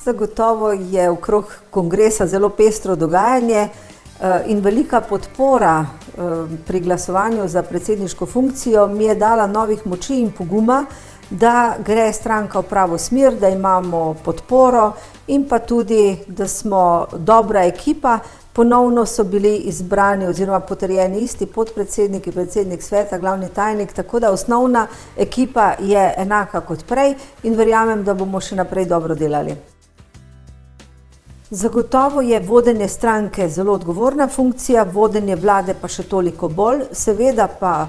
Zagotovo je okrog kongresa zelo pestro dogajanje in velika podpora pri glasovanju za predsedniško funkcijo mi je dala novih moči in poguma, da gre stranka v pravo smer, da imamo podporo in pa tudi, da smo dobra ekipa. Ponovno so bili izbrani oziroma potrjeni isti podpredsednik, predsednik sveta, glavni tajnik, tako da osnovna ekipa je enaka kot prej in verjamem, da bomo še naprej dobro delali. Zagotovo je vodenje stranke zelo odgovorna funkcija, vodenje vlade pa še toliko bolj. Seveda pa,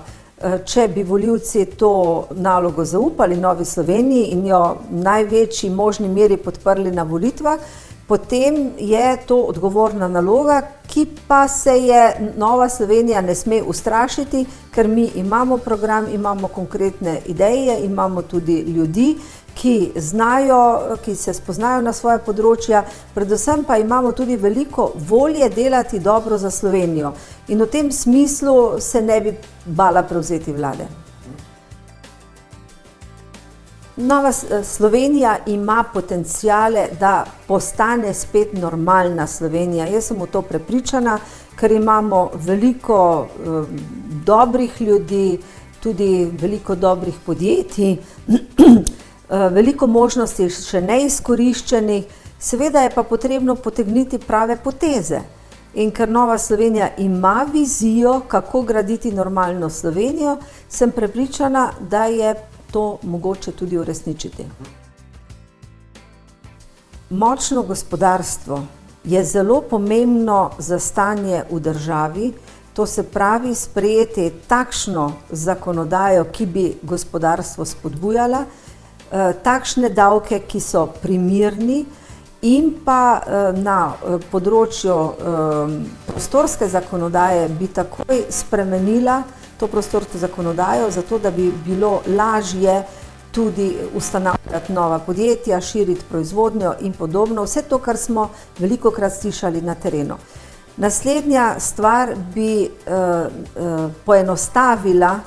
če bi volivci to nalogo zaupali Novi Sloveniji in jo v največji možni meri podprli na volitvah, potem je to odgovorna naloga, ki pa se je Nova Slovenija ne sme ustrašiti, ker mi imamo program, imamo konkretne ideje, imamo tudi ljudi, ki znajo, ki se spoznajo na svoje področja, predvsem pa imamo tudi veliko volje delati dobro za Slovenijo. In v tem smislu se ne bi bala prevzeti vlade. Nova Slovenija ima potenciale, da postane spet normalna Slovenija. Jaz sem v to prepričana, ker imamo veliko dobrih ljudi, tudi veliko dobrih podjetij, veliko možnosti še neizkoriščenih, seveda je pa potrebno potegniti prave poteze. In ker Nova Slovenija ima vizijo, kako graditi normalno Slovenijo, sem prepričana, da je to mogoče tudi uresničiti. Močno gospodarstvo je zelo pomembno za stanje v državi, to se pravi sprejeti takšno zakonodajo, ki bi gospodarstvo spodbujala, takšne davke, ki so primerni in pa na področju prostorske zakonodaje bi takoj spremenila to prostorsko zakonodajo, zato da bi bilo lažje tudi ustanavljati nova podjetja, širiti proizvodnjo in podobno. Vse to, kar smo velikokrat slišali na terenu. Naslednja stvar bi poenostavila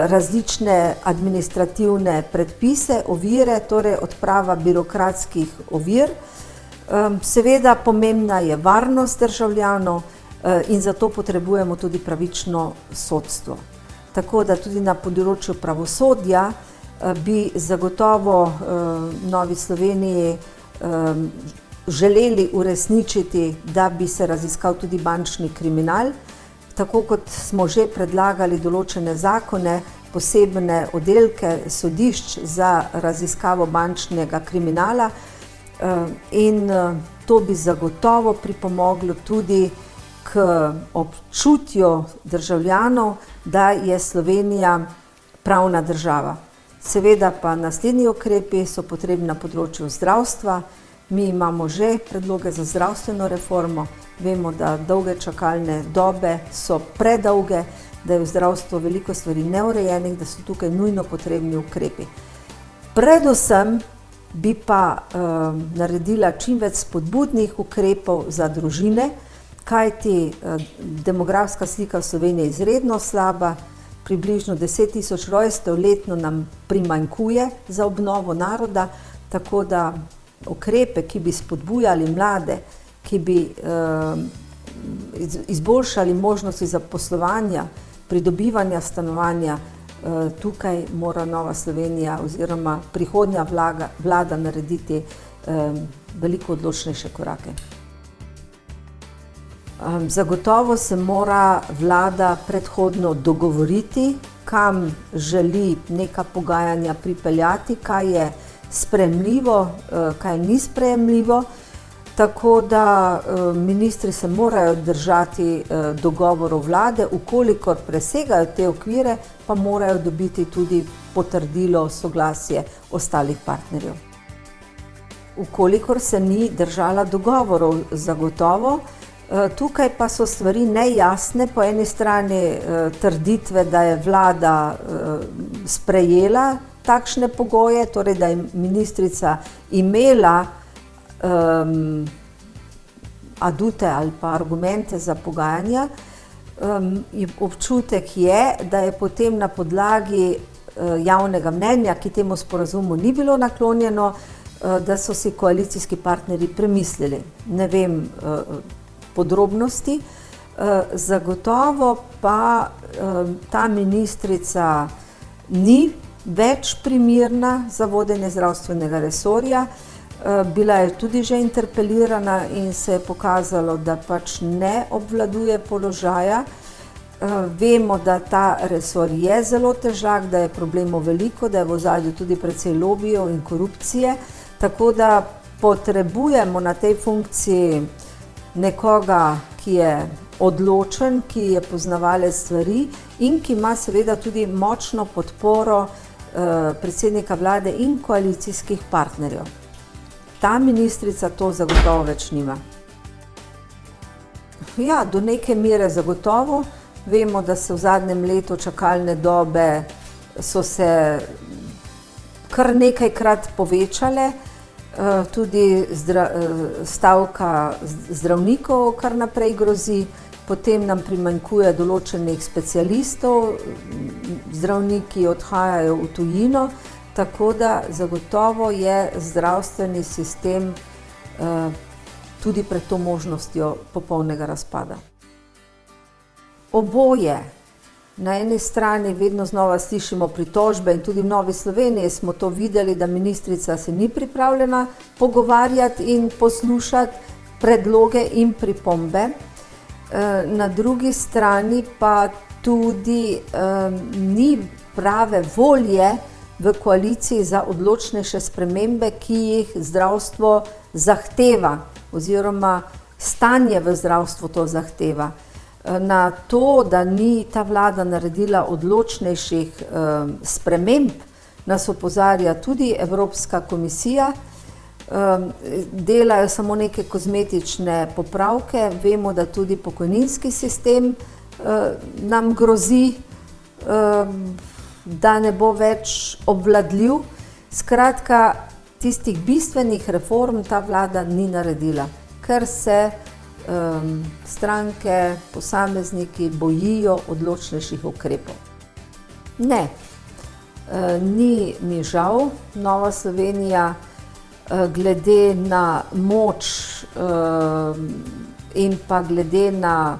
različne administrativne predpise, ovire, torej odprava birokratskih ovir. Seveda pomembna je varnost državljanov in zato potrebujemo tudi pravično sodstvo. Tako da tudi na področju pravosodja bi zagotovo Novi Sloveniji želeli uresničiti, da bi se raziskal tudi bančni kriminal, tako kot smo že predlagali določene zakone, posebne oddelke sodišč za raziskavo bančnega kriminala in to bi zagotovo pripomoglo tudi k občutju državljanov, da je Slovenija pravna država. Seveda pa naslednji ukrepi so potrebni na področju zdravstva. Mi imamo že predloge za zdravstveno reformo, vemo, da dolge čakalne dobe so predolge, da je v zdravstvu veliko stvari neurejenih, da so tukaj nujno potrebni ukrepi. Predvsem bi pa naredila čim več spodbudnih ukrepov za družine, kajti demografska slika v Sloveniji je izredno slaba, približno 10 000 rojstev letno nam primanjkuje za obnovo naroda, tako da ukrepe, ki bi spodbujali mlade, ki bi izboljšali možnosti zaposlovanja, pridobivanja stanovanja, tukaj mora Nova Slovenija oziroma prihodnja vlada narediti veliko odločnejše korake. Zagotovo se mora vlada predhodno dogovoriti, kam želi neka pogajanja pripeljati, kaj je sprejemljivo, kaj ni sprejemljivo, tako da ministri se morajo držati dogovorov vlade, ukolikor presegajo te okvire, pa morajo dobiti tudi potrdilo, soglasje ostalih partnerjev. Ukolikor se ni držala dogovorov, zagotovo, tukaj pa so stvari nejasne, po eni strani trditve, da je vlada sprejela takšne pogoje, torej da je ministrica imela adute ali pa argumente za pogajanja. Občutek je, da je potem na podlagi javnega mnenja, ki temu sporazumu ni bilo naklonjeno, da so si koalicijski partnerji premislili. Ne vem podrobnosti, zagotovo pa ta ministrica ni več primerna za vodenje zdravstvenega resorja. Bila je tudi že interpelirana in se je pokazalo, da pač ne obvladuje položaja. Vemo, da ta resor je zelo težak, da je problemov veliko, da je v ozadju tudi precej lobijev in korupcije, tako da potrebujemo na tej funkciji nekoga, ki je odločen, ki je poznavalec stvari in ki ima seveda tudi močno podporo predsednika vlade in koalicijskih partnerjev. Ta ministrica to zagotovo več nima. Ja, do neke mere zagotovo. Vemo, da se v zadnjem letu čakalne dobe so se kar nekajkrat povečale, tudi stavka zdravnikov kar naprej grozi, potem nam primanjkuje določenih specialistov, zdravniki odhajajo v tujino, tako da zagotovo je zdravstveni sistem tudi pred to možnostjo popolnega razpada. Oboje. Na eni strani vedno znova slišimo pritožbe in tudi v Novi Sloveniji smo to videli, da ministrica se ni pripravljena pogovarjati in poslušati predloge in pripombe. Na drugi strani pa tudi ni prave volje v koaliciji za odločnejše spremembe, ki jih zdravstvo zahteva oziroma stanje v zdravstvu to zahteva. Na to, da ni ta vlada naredila odločnejših sprememb, nas opozarja tudi Evropska komisija. Delajo samo neke kozmetične popravke, vemo, da tudi pokojninski sistem nam grozi, da ne bo več obvladljiv. Skratka, tistih bistvenih reform ta vlada ni naredila, ker se stranke, posamezniki bojijo odločnejših ukrepov. Ne, ni mi žal. Nova Slovenija glede na moč in pa glede na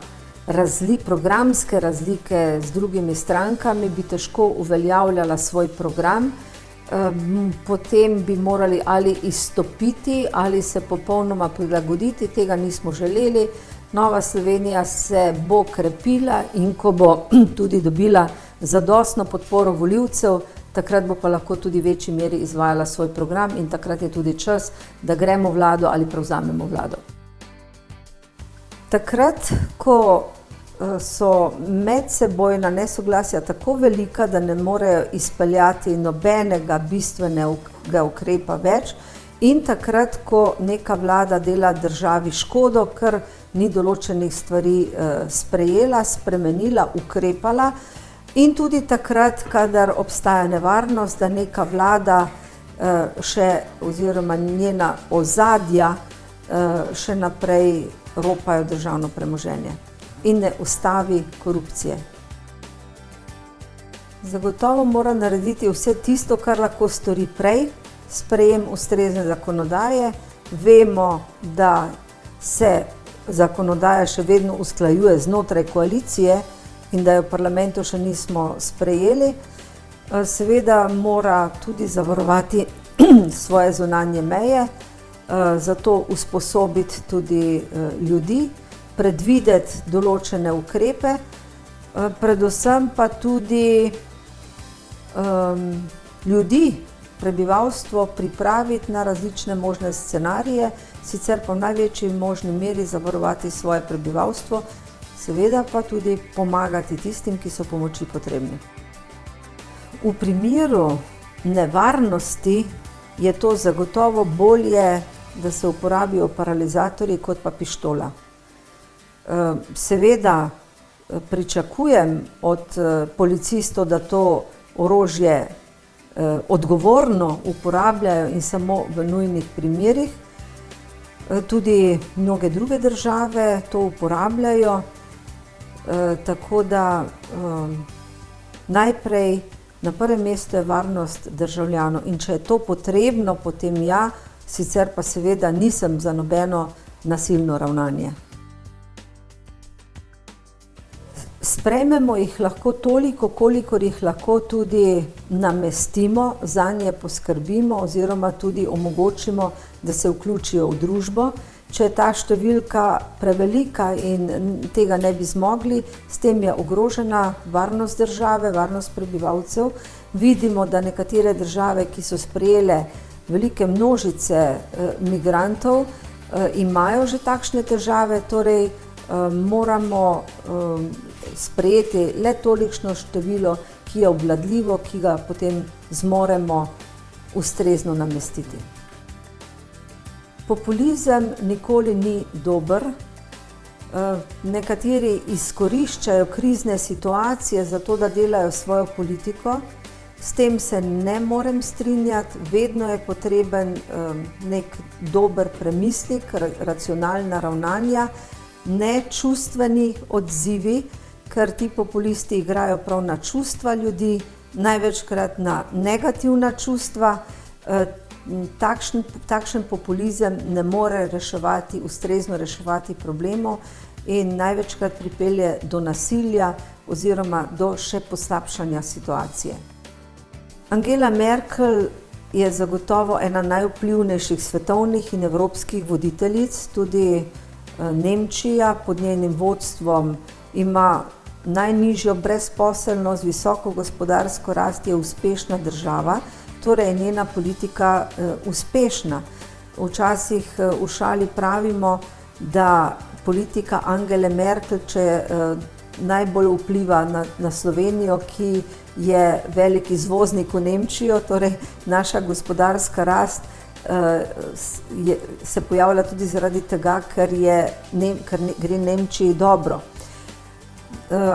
programske razlike z drugimi strankami bi težko uveljavljala svoj program. Potem bi morali ali izstopiti ali se popolnoma prilagoditi, tega nismo želeli. Nova Slovenija se bo krepila in ko bo tudi dobila zadostno podporo volivcev, takrat bo pa lahko tudi v večji meri izvajala svoj program in takrat je tudi čas, da gremo vlado ali prevzamemo vlado. Takrat, ko so medsebojna nesoglasja tako velika, da ne morejo izpeljati nobenega bistvenega ukrepa več in takrat, ko neka vlada dela državi škodo, ker ni določenih stvari sprejela, spremenila, ukrepala in tudi takrat, kadar obstaja nevarnost, da neka vlada še oziroma njena ozadja še naprej ropajo državno premoženje in ne ustavi korupcije. Zagotovo mora narediti vse tisto, kar lahko stori prej, sprejem ustrezne zakonodaje. Vemo, da se zakonodaja še vedno usklajuje znotraj koalicije in da jo v parlamentu še nismo sprejeli. Seveda mora tudi zavarovati svoje zunanje meje, zato usposobiti tudi ljudi, predvideti določene ukrepe, predvsem pa tudi ljudi, prebivalstvo pripraviti na različne možne scenarije, sicer pa v največji možni meri zavarovati svoje prebivalstvo, seveda pa tudi pomagati tistim, ki so pomoči potrebni. V primeru nevarnosti je to zagotovo bolje, da se uporabijo paralizatorji kot pa pištola. Seveda pričakujem od policistov, da to orožje odgovorno uporabljajo in samo v nujnih primerih. Tudi mnoge druge države to uporabljajo, tako da najprej na prvem mestu je varnost državljanov in če je to potrebno, potem ja, sicer pa seveda nisem za nobeno nasilno ravnanje. Sprejmemo jih lahko toliko, kolikor jih lahko tudi namestimo, zanje poskrbimo oziroma tudi omogočimo, da se vključijo v družbo. Če je ta številka prevelika in tega ne bi zmogli, s tem je ogrožena varnost države, varnost prebivalcev. Vidimo, da nekatere države, ki so sprejele velike množice migrantov, imajo že takšne težave, torej moramo sprejeti le tolikšno število, ki je obvladljivo, ki ga potem zmoremo ustrezno namestiti. Populizem nikoli ni dober. Nekateri izkoriščajo krizne situacije zato, da delajo svojo politiko. S tem se ne morem strinjati, vedno je potreben nek dober premislek, racionalna ravnanja, ne čustveni odzivi, ker ti populisti igrajo prav na čustva ljudi, največkrat na negativna čustva. Takšen populizem ne more ustrezno reševati problemov in največkrat pripelje do nasilja oziroma do še poslabšanja situacije. Angela Merkel je zagotovo ena najvplivnejših svetovnih in evropskih voditeljic, tudi Nemčija pod njenim vodstvom ima najnižjo brezposelnost, visoko gospodarsko rast, je uspešna država, torej je njena politika uspešna. Včasih v šali pravimo, da politika Angele Merkel, če najbolj vpliva na Slovenijo, ki je velik izvoznik v Nemčijo, torej naša gospodarska rast se pojavlja tudi zaradi tega, ker gre Nemčiji dobro.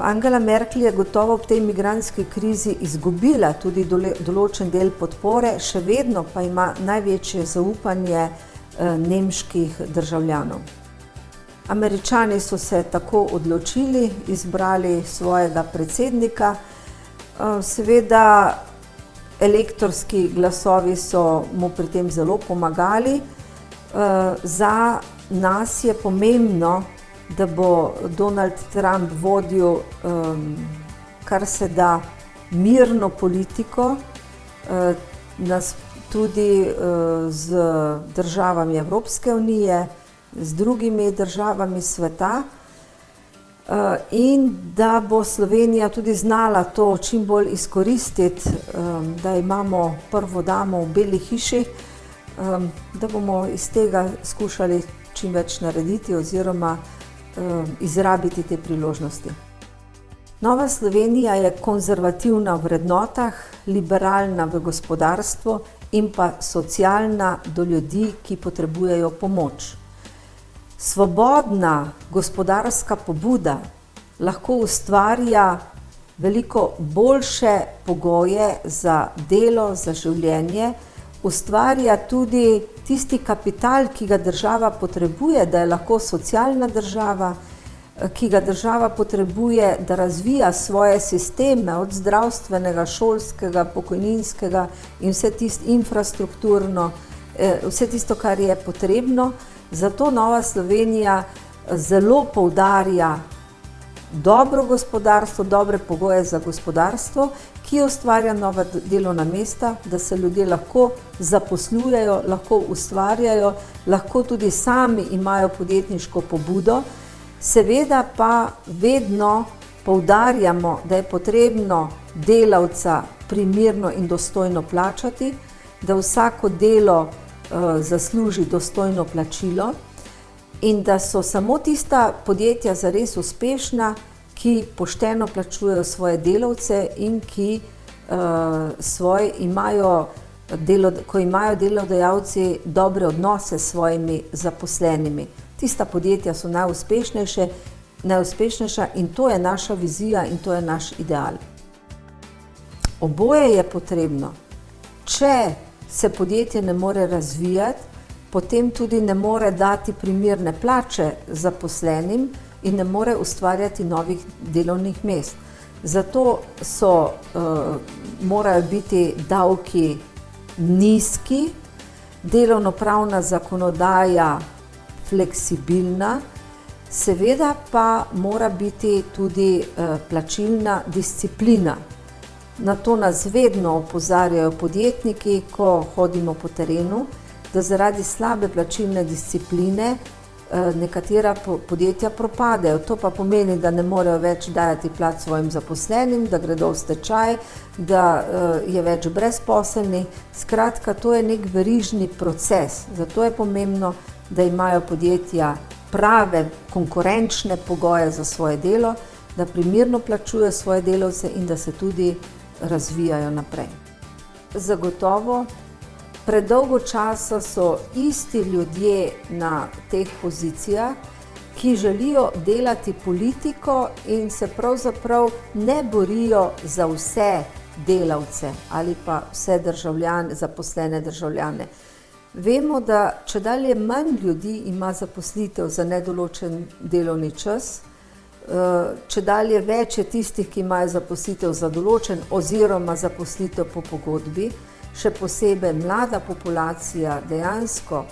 Angela Merkel je gotovo v tej migrantski krizi izgubila tudi določen del podpore, še vedno pa ima največje zaupanje nemških državljanov. Američani so se tako odločili, izbrali svojega predsednika. Seveda elektorski glasovi so mu pri tem zelo pomagali. Za nas je pomembno, da bo Donald Trump vodil kar se da mirno politiko, tudi z državami Evropske unije, z drugimi državami sveta, in da bo Slovenija tudi znala to čim bolj izkoristiti, da imamo prvo damo v Beli hiši, da bomo iz tega skušali čim več narediti oziroma izrabiti te priložnosti. Nova Slovenija je konzervativna v vrednotah, liberalna v gospodarstvu in pa socialna do ljudi, ki potrebujejo pomoč. Svobodna gospodarska pobuda lahko ustvarja veliko boljše pogoje za delo, za življenje, ustvarja tudi tisti kapital, ki ga država potrebuje, da je lahko socialna država, ki ga država potrebuje, da razvija svoje sisteme, od zdravstvenega, šolskega, pokojninskega in vse tisto infrastrukturno, vse tisto, kar je potrebno. Zato Nova Slovenija zelo poudarja dobro gospodarstvo, dobre pogoje za gospodarstvo, ki ustvarja nova delovna mesta, da se ljudje lahko zaposlujejo, lahko ustvarjajo, lahko tudi sami imajo podjetniško pobudo. Seveda pa vedno poudarjamo, da je potrebno delavca primerno in dostojno plačati, da vsako delo zasluži dostojno plačilo in da so samo tista podjetja zares uspešna, ki pošteno plačujejo svoje delavce in ki ko imajo delodajalci dobre odnose s svojimi zaposlenimi. Tista podjetja so najuspešnejša in to je naša vizija in to je naš ideal. Oboje je potrebno. Če se podjetje ne more razvijati, potem tudi ne more dati primerne plače zaposlenim in ne more ustvarjati novih delovnih mest. Zato morajo biti davki nizki, delovnopravna zakonodaja fleksibilna, seveda pa mora biti tudi plačilna disciplina. Na to nas vedno opozarjajo podjetniki, ko hodimo po terenu, da zaradi slabe plačilne discipline nekatera podjetja propadejo. To pa pomeni, da ne morejo več dajati plač svojim zaposlenim, da gredo v stečaj, da je več brezposelnih. Skratka, to je nek verižni proces. Zato je pomembno, da imajo podjetja prave konkurenčne pogoje za svoje delo, da primerno plačujejo svoje delavce in da se tudi razvijajo naprej. Zagotovo, predolgo časa so isti ljudje na teh pozicijah, ki želijo delati politiko in se pravzaprav ne borijo za vse delavce ali pa vse državljane, zaposlene državljane. Vemo, da čedalje manj ljudi ima zaposlitev za nedoločen delovni čas, čedalje več je tistih, ki imajo zaposlitev za določen oziroma zaposlitev po pogodbi. Še posebej mlada populacija dejansko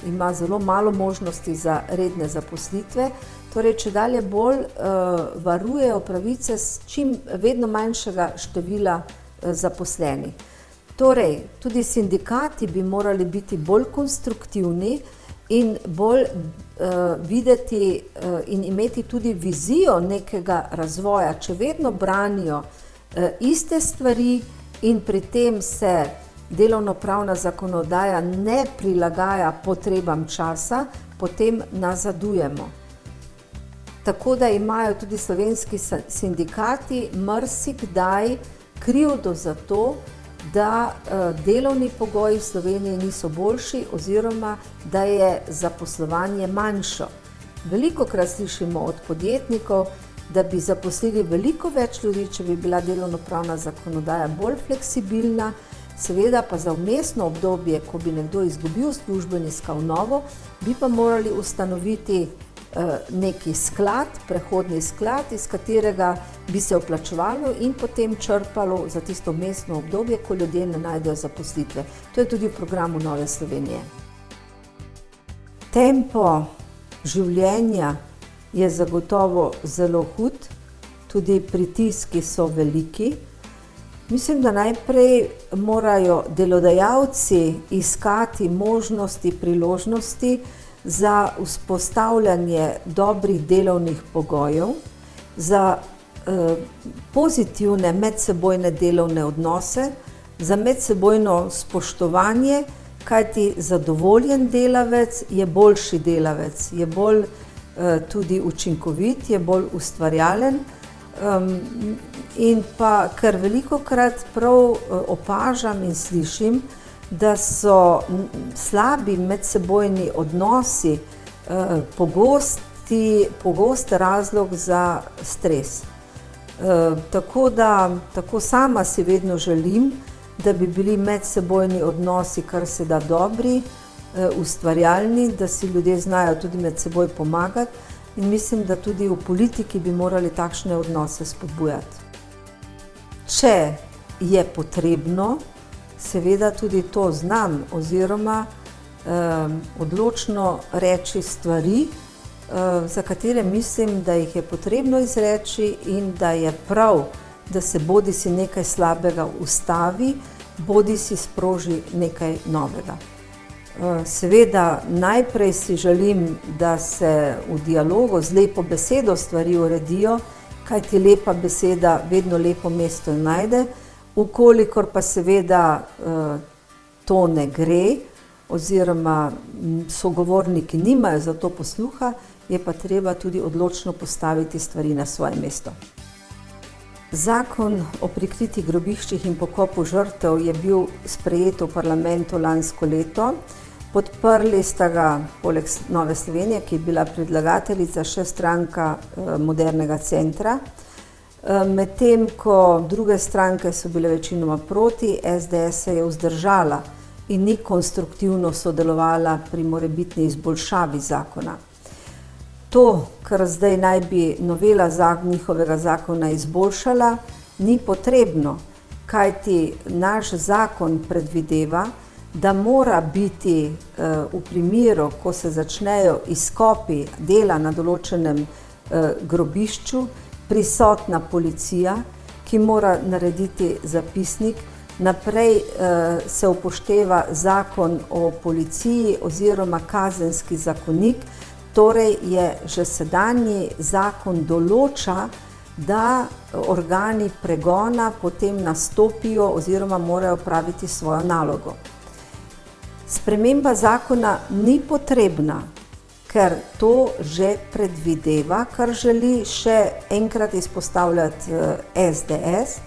ima zelo malo možnosti za redne zaposlitve, torej čedalje bolj varujejo pravice s čim vedno manjšega števila zaposlenih. Torej, tudi sindikati bi morali biti bolj konstruktivni in bolj videti in imeti tudi vizijo nekega razvoja, če vedno branijo iste stvari in pri tem se delovnopravna zakonodaja ne prilagaja potrebam časa, potem nazadujemo. Tako da imajo tudi slovenski sindikati marsikdaj krivdo za to, da delovni pogoji v Sloveniji niso boljši oziroma da je zaposlovanje manjšo. Velikokrat slišimo od podjetnikov, da bi zaposlili veliko več ljudi, če bi bila delovnopravna zakonodaja bolj fleksibilna, seveda pa za vmesno obdobje, ko bi nekdo izgubil službo in iskal novo, bi pa morali ustanoviti neki sklad, prehodni sklad, iz katerega bi se vplačevalo in potem črpalo za tisto vmesno obdobje, ko ljudje ne najdejo zaposlitve. To je tudi v programu Nove Slovenije. Tempo življenja je zagotovo zelo hud, tudi pritiski so veliki. Mislim, da najprej morajo delodajalci iskati možnosti, priložnosti za vzpostavljanje dobrih delovnih pogojev, za pozitivne medsebojne delovne odnose, za medsebojno spoštovanje, kajti zadovoljen delavec je boljši delavec, je bolj tudi učinkovit, je bolj ustvarjalen in pa kar velikokrat prav opažam in slišim, da so slabi medsebojni odnosi pogost razlog za stres. Tako sama si vedno želim, da bi bili medsebojni odnosi kar se da dobri, ustvarjalni, da si ljudje znajo tudi med seboj pomagati in mislim, da tudi v politiki bi morali takšne odnose spodbujati. Če je potrebno, seveda tudi to znam oziroma odločno reči stvari, za katere mislim, da jih je potrebno izreči in da je prav, da se bodisi nekaj slabega ustavi, bodisi sproži nekaj novega. Seveda najprej si želim, da se v dialogu z lepo besedo stvari uredijo, kajti lepa beseda vedno lepo mesto najde. Ukolikor pa seveda to ne gre oziroma sogovorniki nimajo za to posluha, je pa treba tudi odločno postaviti stvari na svoje mesto. Zakon o prikritih grobiščih in pokopu žrtev je bil sprejet v parlamentu lansko leto. Podprli sta ga poleg Nove Slovenije, ki je bila predlagateljica, še stranka Modernega centra. Medtem ko druge stranke so bile večinoma proti, SDS se je vzdržala in ni konstruktivno sodelovala pri morebitni izboljšavi zakona. To, kar zdaj naj bi novela njihovega zakona izboljšala, ni potrebno, kajti naš zakon predvideva, da mora biti v primeru, ko se začnejo izkopi dela na določenem grobišču, prisotna policija, ki mora narediti zapisnik. Naprej se upošteva zakon o policiji oziroma kazenski zakonik, torej je že sedanji zakon določa, da organi pregona potem nastopijo oziroma morajo opraviti svojo nalogo. Sprememba zakona ni potrebna, ker to že predvideva, kar želi še enkrat izpostavljati SDS.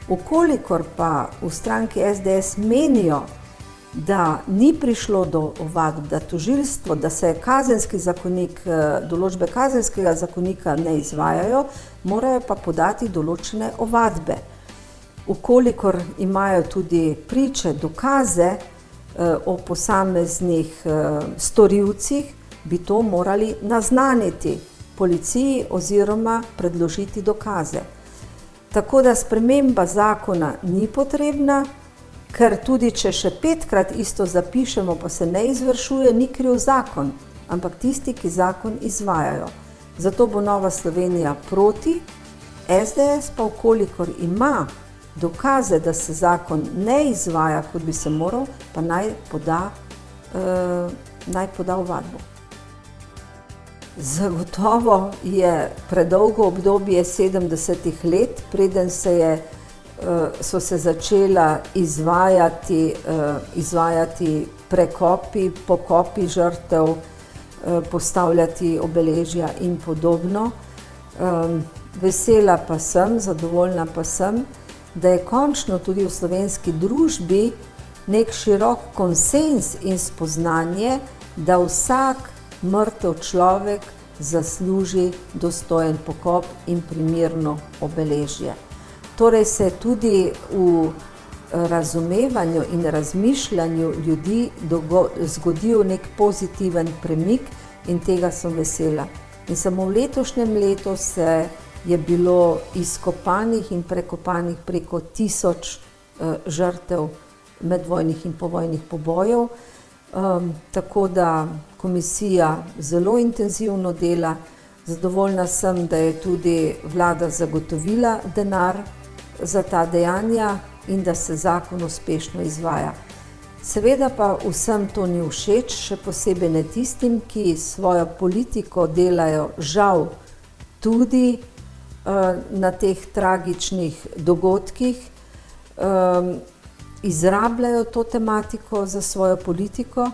Ukolikor pa v stranki SDS menijo, da ni prišlo do ovadb, da tožilstvo, da se kazenski zakonik, določbe kazenskega zakonika ne izvajajo, morajo pa podati določene ovadbe. Ukolikor imajo tudi priče, dokaze o posameznih storilcih, bi to morali naznaniti policiji oziroma predložiti dokaze. Tako da sprememba zakona ni potrebna, ker tudi če še 5-krat isto zapišemo, pa se ne izvršuje, ni kriv zakon, ampak tisti, ki zakon izvajajo. Zato bo Nova Slovenija proti, SDS pa, ukolikor ima dokaze, da se zakon ne izvaja, kot bi se moral, pa naj poda ovadbo. Zagotovo je predolgo obdobje 70 let, preden so se začela izvajati prekopi, pokopi žrtev, postavljati obeležja in podobno. Vesela pa sem, zadovoljna pa sem, da je končno tudi v slovenski družbi nek širok konsenz in spoznanje, da vsak mrtev človek zasluži dostojen pokop in primerno obeležje. Torej se tudi v razumevanju in razmišljanju ljudi zgodil nek pozitiven premik in tega sem vesela. In samo v letošnjem letu je bilo izkopanih in prekopanih preko 1000 žrtev medvojnih in povojnih pobojev. Tako da komisija zelo intenzivno dela. Zadovoljna sem, da je tudi vlada zagotovila denar za ta dejanja in da se zakon uspešno izvaja. Seveda pa vsem to ni všeč, še posebej ne tistim, ki svojo politiko delajo žal tudi na teh tragičnih dogodkih, izrabljajo to tematiko za svojo politiko,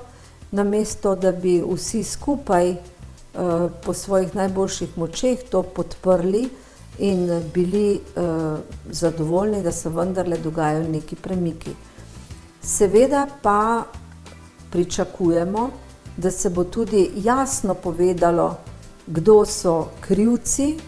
namesto da bi vsi skupaj po svojih najboljših močeh to podprli in bili zadovoljni, da se vendarle dogajajo neki premiki. Seveda pa pričakujemo, da se bo tudi jasno povedalo, kdo so krivci,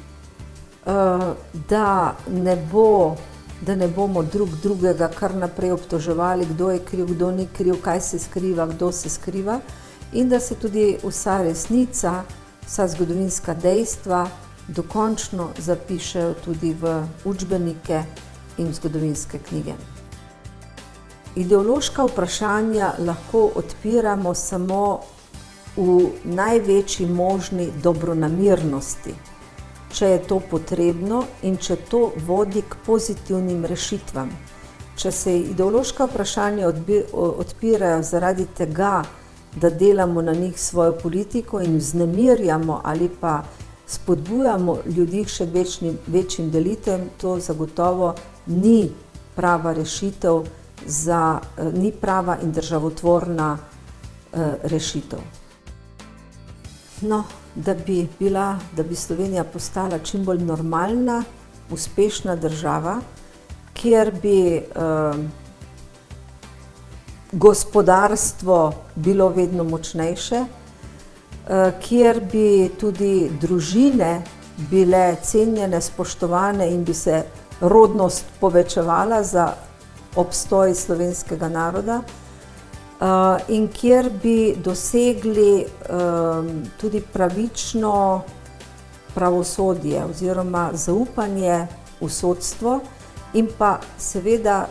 da ne bomo drug drugega kar naprej obtoževali, kdo je kriv, kdo ni kriv, kaj se skriva, kdo se skriva, in da se tudi vsa resnica, vsa zgodovinska dejstva dokončno zapišejo tudi v učbenike in zgodovinske knjige. Ideološka vprašanja lahko odpiramo samo v največji možni dobronamernosti, če je to potrebno in če to vodi k pozitivnim rešitvam. Če se ideološka vprašanja odpirajo zaradi tega, da delamo na njih svojo politiko in vznemirjamo ali pa spodbujamo ljudi še večjim delitvam, to zagotovo ni prava rešitev, ni prava in državotvorna rešitev. No, da bi Slovenija postala čim bolj normalna, uspešna država, kjer bi gospodarstvo bilo vedno močnejše, kjer bi tudi družine bile cenjene, spoštovane in bi se rodnost povečevala za obstoj slovenskega naroda, in kjer bi dosegli tudi pravično pravosodje oziroma zaupanje v sodstvo in pa seveda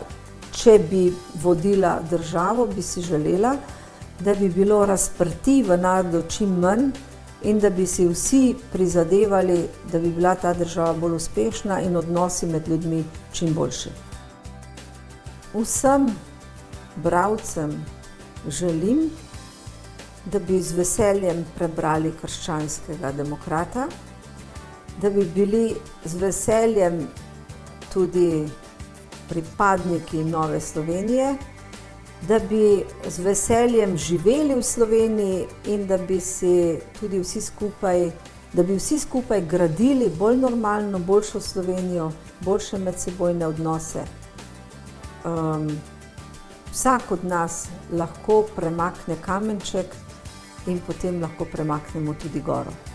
če bi vodila državo, bi si želela, da bi bilo razprtij v narodu čim manj in da bi si vsi prizadevali, da bi bila ta država bolj uspešna in odnosi med ljudmi čim boljši. Vsem bralcem želim, da bi z veseljem prebrali Krščanskega demokrata, da bi bili z veseljem tudi pripadniki Nove Slovenije, da bi z veseljem živeli v Sloveniji in da bi si tudi vsi skupaj gradili bolj normalno, boljšo Slovenijo, boljše medsebojne odnose. Vsak od nas lahko premakne kamenček in potem lahko premaknemo tudi goro.